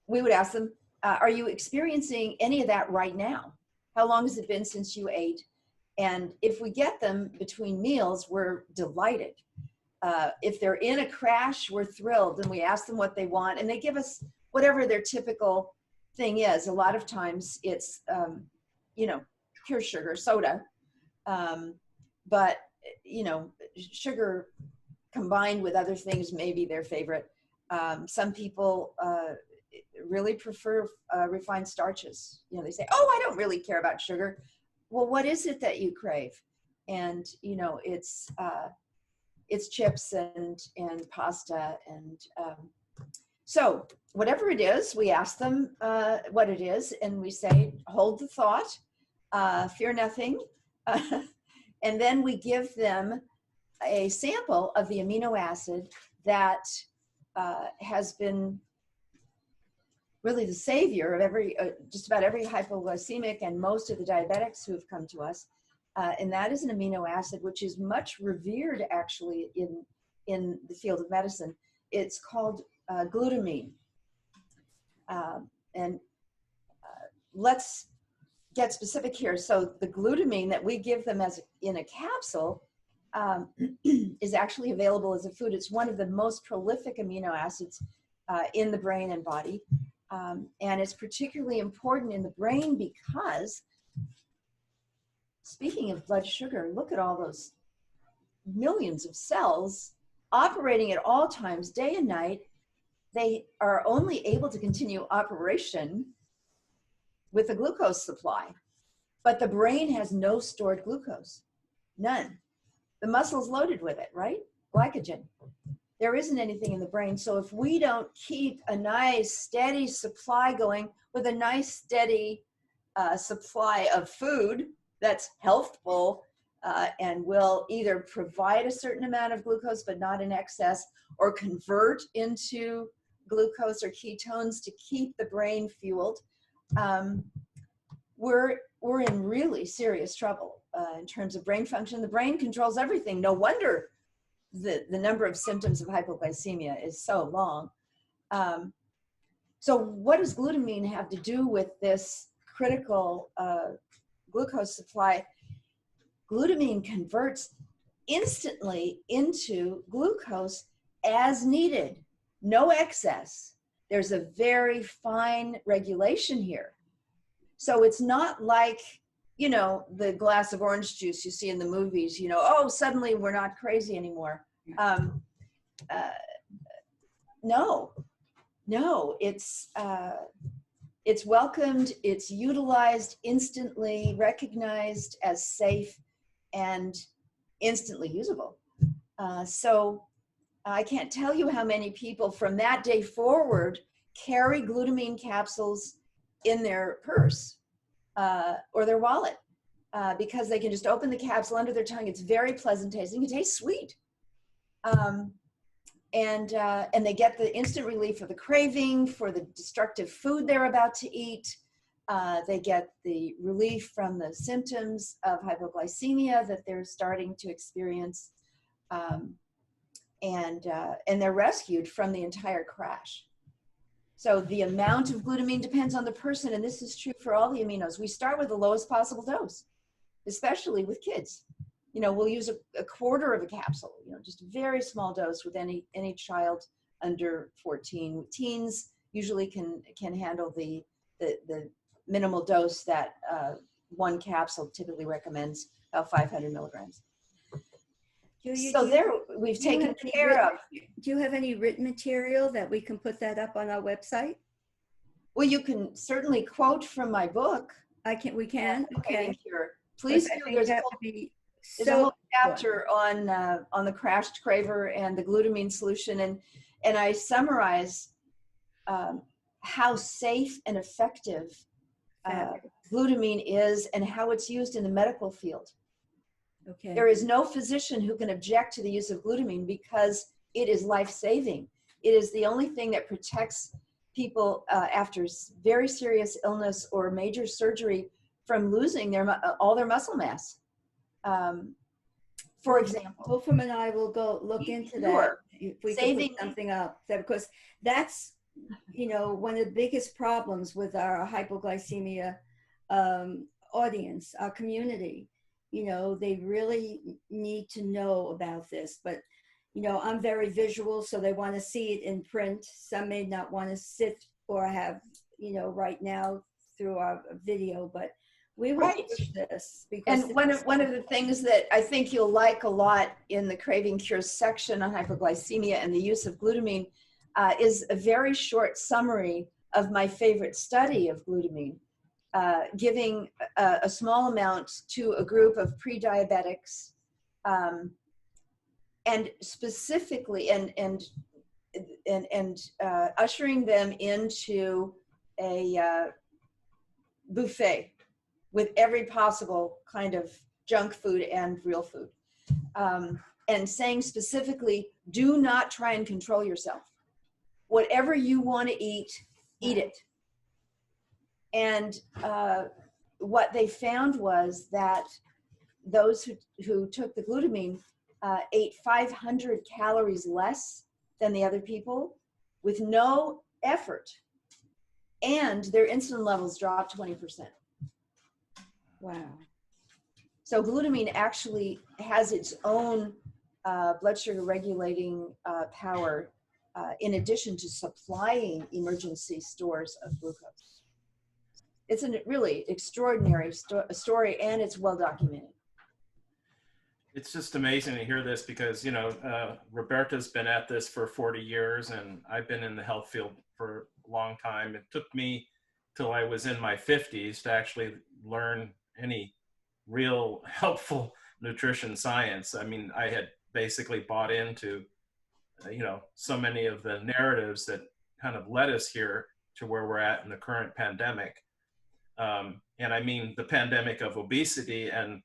We would ask them, are you experiencing any of that right now? How long has it been since you ate? And if we get them between meals, we're delighted. If they're in a crash, we're thrilled, and we ask them what they want, and they give us whatever their typical thing is. A lot of times it's, you know, pure sugar, soda, but, you know, sugar combined with other things may be their favorite. Some people really prefer refined starches. You know, they say, oh, I don't really care about sugar. Well, what is it that you crave? And, you know, it's chips and pasta. And so whatever it is, we ask them what it is, and we say, hold the thought, fear nothing. And then we give them a sample of the amino acid that has been really the savior of every, just about every hypoglycemic and most of the diabetics who have come to us. And that is an amino acid which is much revered actually in the field of medicine. It's called glutamine. And let's get specific here. So the glutamine that we give them as in a capsule is actually available as a food. It's one of the most prolific amino acids in the brain and body. And it's particularly important in the brain because, speaking of blood sugar, look at all those millions of cells operating at all times, day and night. They are only able to continue operation with a glucose supply. But the brain has no stored glucose, none. The muscle's loaded with it, right? Glycogen. There isn't anything in the brain. So if we don't keep a nice steady supply going with a nice steady supply of food that's healthful and will either provide a certain amount of glucose but not in excess, or convert into glucose or ketones to keep the brain fueled, we're in really serious trouble in terms of brain function. The brain controls everything. No wonder the number of symptoms of hypoglycemia is so long. So what does glutamine have to do with this critical glucose supply? Glutamine converts instantly into glucose as needed, no excess. There's a very fine regulation here. So it's not like, you know, the glass of orange juice you see in the movies, you know, oh, suddenly we're not crazy anymore. No, it's welcomed, it's utilized, instantly recognized as safe and instantly usable. So I can't tell you how many people from that day forward carry glutamine capsules in their purse or their wallet because they can just open the capsule under their tongue. It's very pleasant tasting. It tastes sweet. And they get the instant relief of the craving for the destructive food they're about to eat. They get the relief from the symptoms of hypoglycemia that they're starting to experience. And they're rescued from the entire crash. So the amount of glutamine depends on the person, and this is true for all the aminos. We start with the lowest possible dose, especially with kids. You know, we'll use a quarter of a capsule, you know, just a very small dose with any child under 14. Teens usually can handle the minimal dose that one capsule typically recommends, about 500 milligrams. So there we've taken care of. Do you have any written material that we can put that up on our website? Well, you can certainly quote from my book. We can. Okay. Please do. There's a whole chapter on the crashed craver and the glutamine solution, and I summarize how safe and effective glutamine is and how it's used in the medical field. Okay. There is no physician who can object to the use of glutamine because it is life-saving. It is the only thing that protects people after very serious illness or major surgery from losing all their muscle mass. For example, Wolfram and I will go look into that if we can put something up. Because that's, you know, one of the biggest problems with our hypoglycemia audience, our community. You know, they really need to know about this. But, you know, I'm very visual, so they want to see it in print. Some may not want to sit or have, you know, right now through our video, but we will push this. Because and one of the things that I think you'll like a lot in the Craving Cures section on hypoglycemia and the use of glutamine is a very short summary of my favorite study of glutamine. Giving a small amount to a group of pre-diabetics, and specifically and ushering them into a buffet with every possible kind of junk food and real food, and saying specifically, do not try and control yourself. Whatever you want to eat, eat it. And what they found was that those who took the glutamine ate 500 calories less than the other people with no effort, and their insulin levels dropped 20%. Wow. So glutamine actually has its own blood sugar regulating power in addition to supplying emergency stores of glucose. It's a really extraordinary story, and it's well documented. It's just amazing to hear this because, you know, Roberta's been at this for 40 years and I've been in the health field for a long time. It took me till I was in my 50s to actually learn any real helpful nutrition science. I mean, I had basically bought into, you know, so many of the narratives that kind of led us here to where we're at in the current pandemic. And I mean the pandemic of obesity and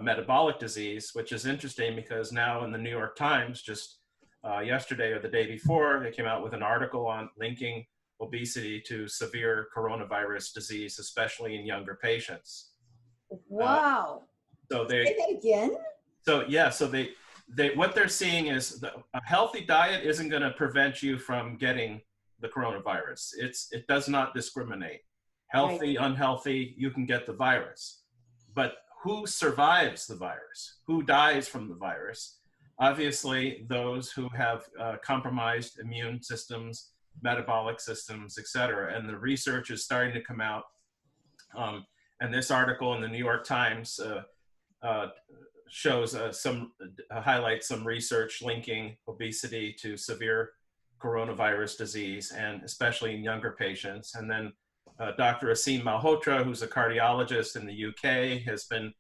metabolic disease, which is interesting because now in the New York Times, just yesterday or the day before, they came out with an article on linking obesity to severe coronavirus disease, especially in younger patients. Wow. So they Say that again? So yeah, so they what they're seeing is a healthy diet isn't going to prevent you from getting the coronavirus. It does not discriminate. Healthy, Right. unhealthy, you can get the virus. But who survives the virus? Who dies from the virus? Obviously, those who have compromised immune systems, metabolic systems, et cetera. And the research is starting to come out. And this article in the New York Times shows highlights some research linking obesity to severe coronavirus disease, and especially in younger patients. And then Dr. Aseem Malhotra, who's a cardiologist in the UK, has been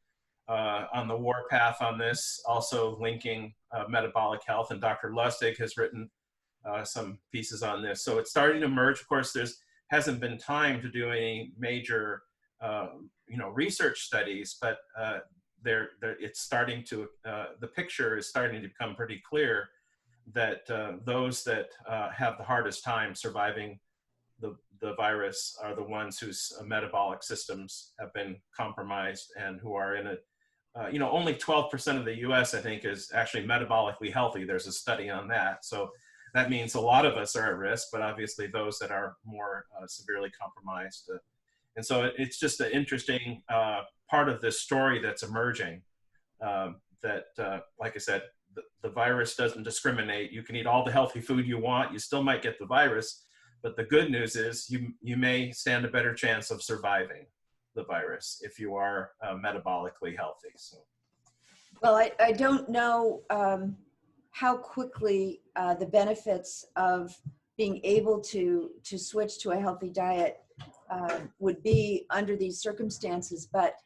on the warpath on this, also linking metabolic health. And Dr. Lustig has written some pieces on this. So it's starting to emerge. Of course, hasn't been time to do any major research studies, but it's starting to, the picture is starting to become pretty clear that those that have the hardest time surviving the virus are the ones whose metabolic systems have been compromised and who are in only 12% of the US, I think, is actually metabolically healthy. There's a study on that. So that means a lot of us are at risk, but obviously those that are more severely compromised. And so it's just an interesting part of this story that's emerging, like I said, the virus doesn't discriminate. You can eat all the healthy food you want. You still might get the virus. But the good news is you may stand a better chance of surviving the virus if you are metabolically healthy. So. Well, I don't know how quickly the benefits of being able to switch to a healthy diet would be under these circumstances, but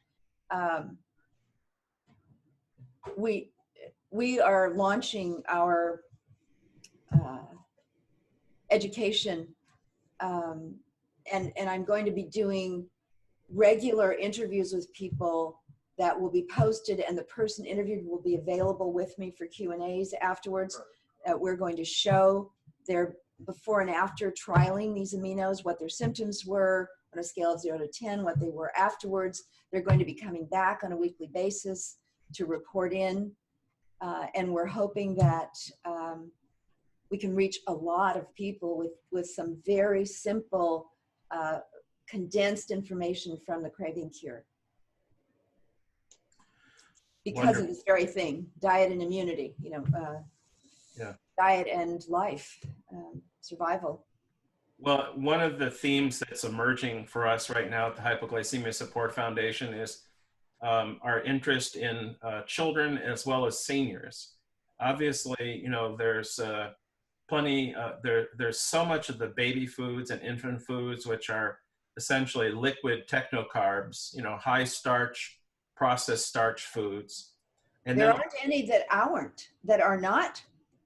we are launching our education, and I'm going to be doing regular interviews with people that will be posted, and the person interviewed will be available with me for Q&As afterwards. We're going to show their before and after trialing these aminos, what their symptoms were on a scale of 0 to 10, what they were afterwards. They're going to be coming back on a weekly basis to report in, and we're hoping that we can reach a lot of people with some very simple, condensed information from the Craving Cure. Because Wonderful. of this very thing, diet and immunity, Yeah. Diet and life, survival. Well, one of the themes that's emerging for us right now at the Hypoglycemia Support Foundation is our interest in children as well as seniors. Obviously, there's plenty, there's so much of the baby foods and infant foods, which are essentially liquid technocarbs, high starch, processed starch foods. And there then, aren't any that are not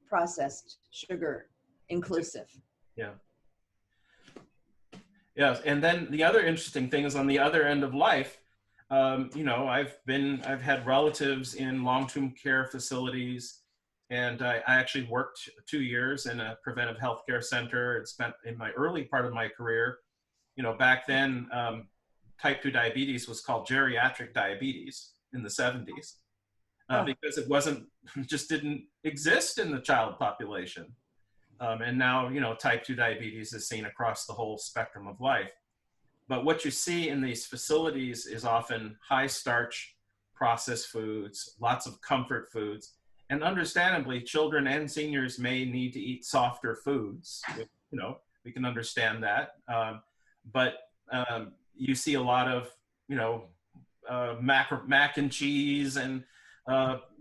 processed sugar inclusive. Yeah. Yeah, and then the other interesting thing is on the other end of life, I've had relatives in long-term care facilities, and I actually worked 2 years in a preventive healthcare center and spent in my early part of my career, back then, type 2 diabetes was called geriatric diabetes in the 70s. Oh. because it wasn't, just didn't exist in the child population. And now, you know, type 2 diabetes is seen across the whole spectrum of life. But what you see in these facilities is often high starch processed foods, lots of comfort foods. And understandably, children and seniors may need to eat softer foods. You know, we can understand that. But you see a lot of, you know, mac and cheese and,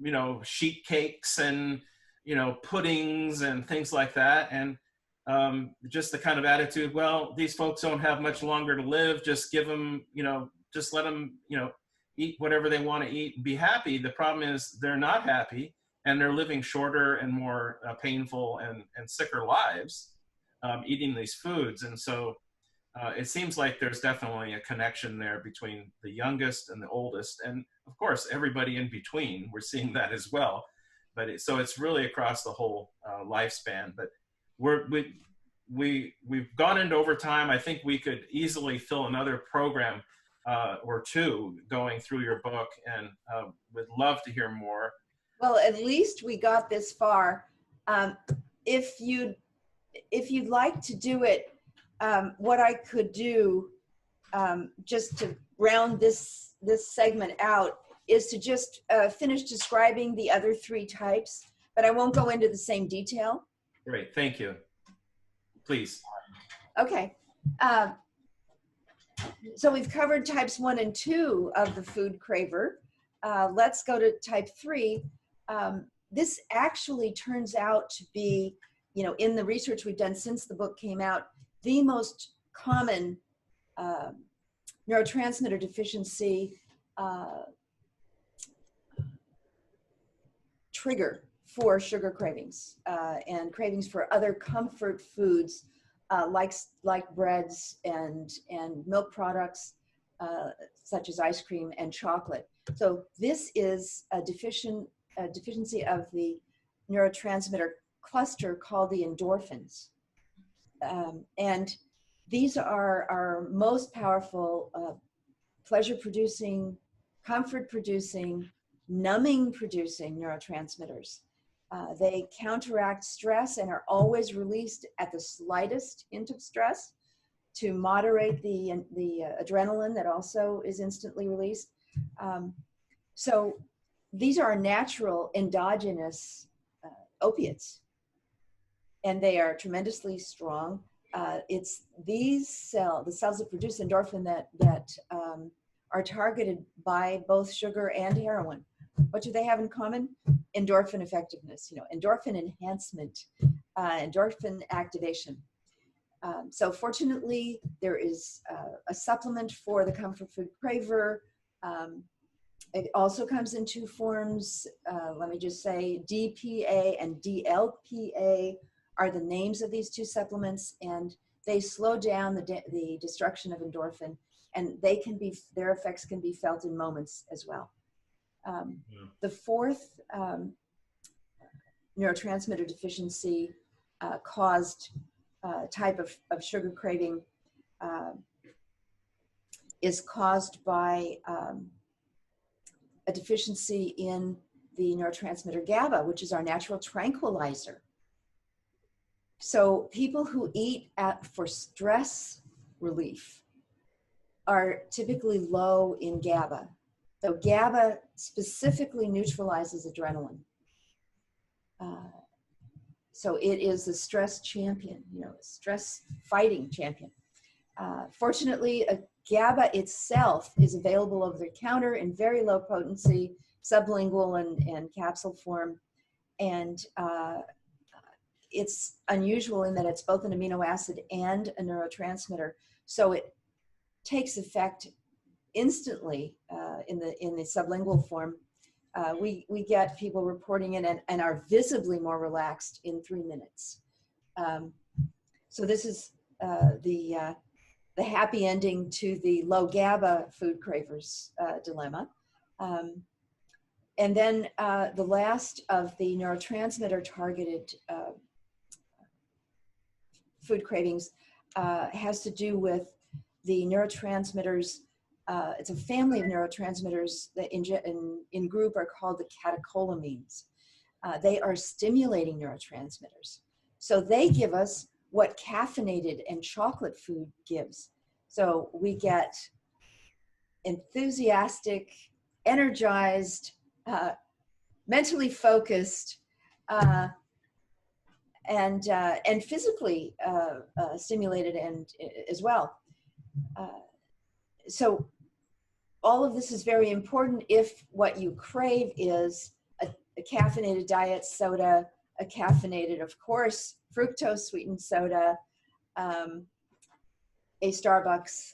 you know, sheet cakes and, you know, puddings and things like that. And just the kind of attitude, well, these folks don't have much longer to live. Just give them, you know, just let them, you know, eat whatever they want to eat and be happy. The problem is they're not happy and they're living shorter and more painful and sicker lives eating these foods. And so it seems like there's definitely a connection there between the youngest and the oldest. And of course, everybody in between, we're seeing that as well. But so it's really across the whole lifespan. But we've gone into overtime. I think we could easily fill another program or two going through your book, and would love to hear more. Well, at least we got this far. If you'd like to do it, what I could do, just to round this segment out, is to just finish describing the other three types, but I won't go into the same detail. Great, thank you. Please. Okay. So we've covered types 1 and 2 of the food craver. Let's go to type 3. This actually turns out to be, you know, in the research we've done since the book came out, the most common neurotransmitter deficiency trigger for sugar cravings and cravings for other comfort foods like breads and milk products such as ice cream and chocolate. So this is a deficiency of the neurotransmitter cluster called the endorphins. And these are our most powerful pleasure-producing, comfort-producing, numbing-producing neurotransmitters. They counteract stress and are always released at the slightest hint of stress to moderate the adrenaline that also is instantly released. So these are natural endogenous opiates, and they are tremendously strong. It's these the cells that produce endorphin that are targeted by both sugar and heroin. What do they have in common? Endorphin effectiveness, you know, endorphin enhancement, endorphin activation. So fortunately, there is a supplement for the comfort food craver. It also comes in 2 forms. Let me just say DPA and DLPA are the names of these 2 supplements, and they slow down the destruction of endorphin, and their effects can be felt in moments as well. The 4th neurotransmitter deficiency caused type of sugar craving is caused by a deficiency in the neurotransmitter GABA, which is our natural tranquilizer. So people who eat for stress relief are typically low in GABA. So GABA specifically neutralizes adrenaline. So it is a stress champion, you know, stress fighting champion. Fortunately, GABA itself is available over the counter in very low potency, sublingual and capsule form. And it's unusual in that it's both an amino acid and a neurotransmitter. So it takes effect instantly in the sublingual form. We get people reporting it and are visibly more relaxed in 3 minutes. So this is the happy ending to the low GABA food cravers dilemma. And then the last of the neurotransmitter targeted food cravings has to do with the neurotransmitters it's a family of neurotransmitters that in group are called the catecholamines. They are stimulating neurotransmitters. So they give us what caffeinated and chocolate food gives. So we get enthusiastic, energized, mentally focused, and physically stimulated and as well. So all of this is very important if what you crave is a caffeinated diet soda, a caffeinated, of course, fructose sweetened soda, a Starbucks.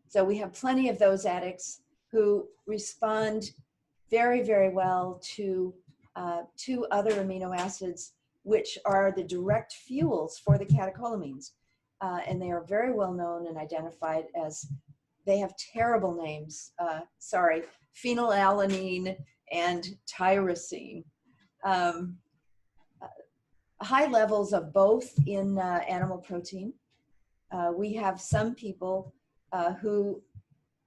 So we have plenty of those addicts who respond very, very well to two other amino acids, which are the direct fuels for the catecholamines. And they are very well known and identified as, they have terrible names, phenylalanine and tyrosine. High levels of both in animal protein. We have some people who,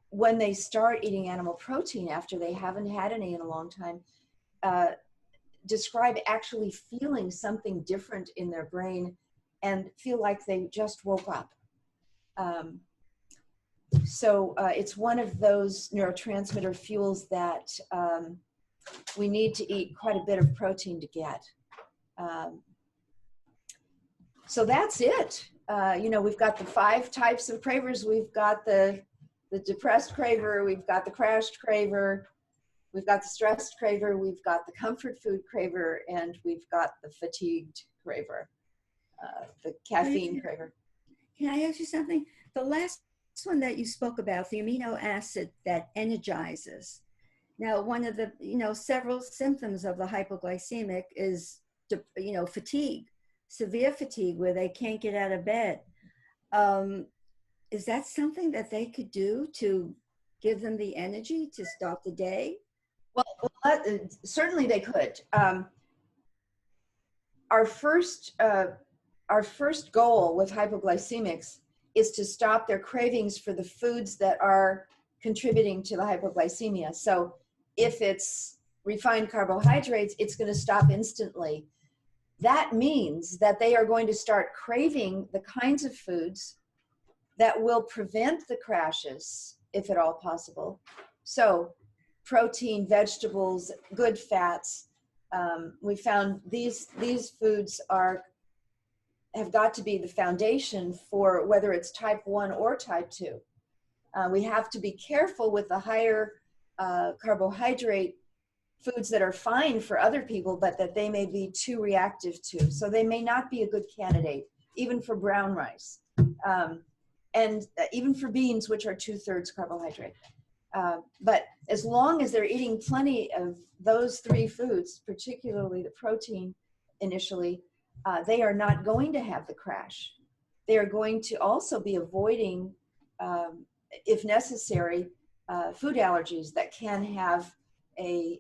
when they start eating animal protein after they haven't had any in a long time, describe actually feeling something different in their brain and feel like they just woke up. So it's one of those neurotransmitter fuels that we need to eat quite a bit of protein to get. So that's it. You know, we've got the 5 types of cravers. We've got the depressed craver, we've got the crashed craver, we've got the stressed craver, we've got the comfort food craver, and we've got the fatigued craver, the caffeine craver. Can I ask you something? The last one that you spoke about, the amino acid that energizes. Now, one of the, several symptoms of the hypoglycemic is, fatigue, severe fatigue where they can't get out of bed. Is that something that they could do to give them the energy to start the day? Well, certainly they could. Our first goal with hypoglycemics is to stop their cravings for the foods that are contributing to the hypoglycemia. So if it's refined carbohydrates, it's going to stop instantly. That means that they are going to start craving the kinds of foods that will prevent the crashes, if at all possible. So protein, vegetables, good fats. We found these foods have got to be the foundation for whether it's type 1 or type 2. We have to be careful with the higher carbohydrate foods that are fine for other people, but that they may be too reactive to. So they may not be a good candidate, even for brown rice. And even for beans, which are 2/3 carbohydrate. But as long as they're eating plenty of those 3 foods, particularly the protein initially, they are not going to have the crash. They are going to also be avoiding, if necessary, food allergies that can have a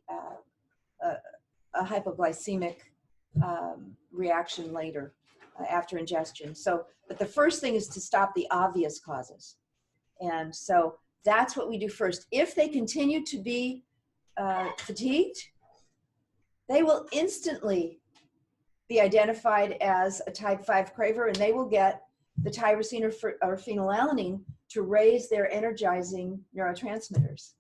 hypoglycemic reaction later after ingestion. So, but the first thing is to stop the obvious causes. And so that's what we do first. If they continue to be fatigued, they will instantly be identified as a type 5 craver, and they will get the tyrosine or phenylalanine to raise their energizing neurotransmitters.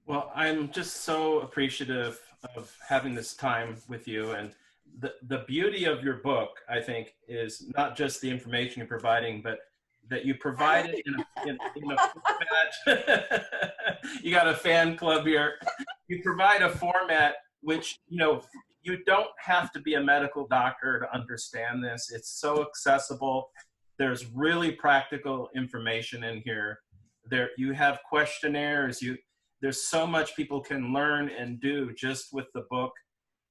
Well, I'm just so appreciative of having this time with you. And the beauty of your book, I think, is not just the information you're providing, but that you provide it in a format. You got a fan club here. You provide a format which, you don't have to be a medical doctor to understand this. It's so accessible. There's really practical information in here. You have questionnaires. There's so much people can learn and do just with the book.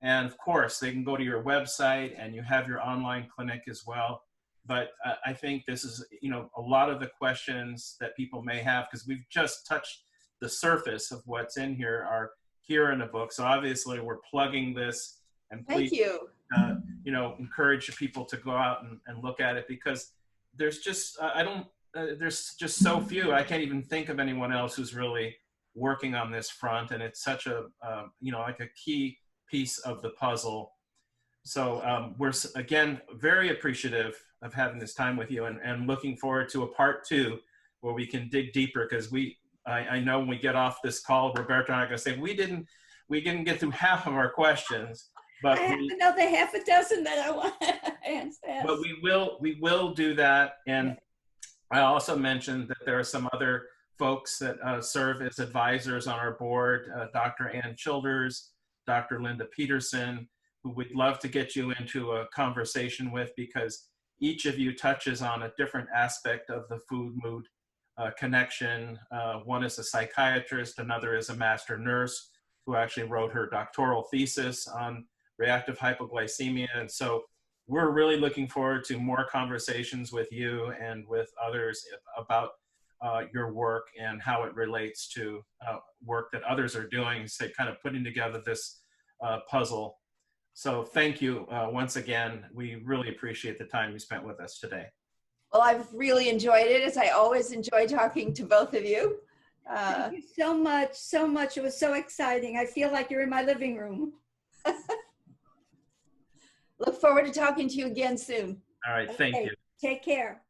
And of course, they can go to your website, and you have your online clinic as well. But I think this is, a lot of the questions that people may have, because we've just touched the surface of what's in here, are here in the book. So obviously we're plugging this, and please, Thank you. encourage people to go out and look at it, because there's just, I don't there's just so few. I can't even think of anyone else who's really working on this front, and it's such a like a key piece of the puzzle. So we're again very appreciative of having this time with you, and looking forward to a part 2 where we can dig deeper, because I know when we get off this call, Roberta and I are going to say we didn't get through half of our questions, but I have another half a dozen that I want to answer. But we will do that. And I also mentioned that there are some other folks that serve as advisors on our board, Dr. Ann Childers, Dr. Linda Peterson, who we'd love to get you into a conversation with, because each of you touches on a different aspect of the food-mood connection. One is a psychiatrist, another is a master nurse who actually wrote her doctoral thesis on reactive hypoglycemia. And so we're really looking forward to more conversations with you and with others about your work and how it relates to work that others are doing, so kind of putting together this puzzle. So thank you once again. We really appreciate the time you spent with us today. Well, I've really enjoyed it, as I always enjoy talking to both of you. Thank you so much, so much. It was so exciting. I feel like you're in my living room. Look forward to talking to you again soon. All right, thank you. Take care.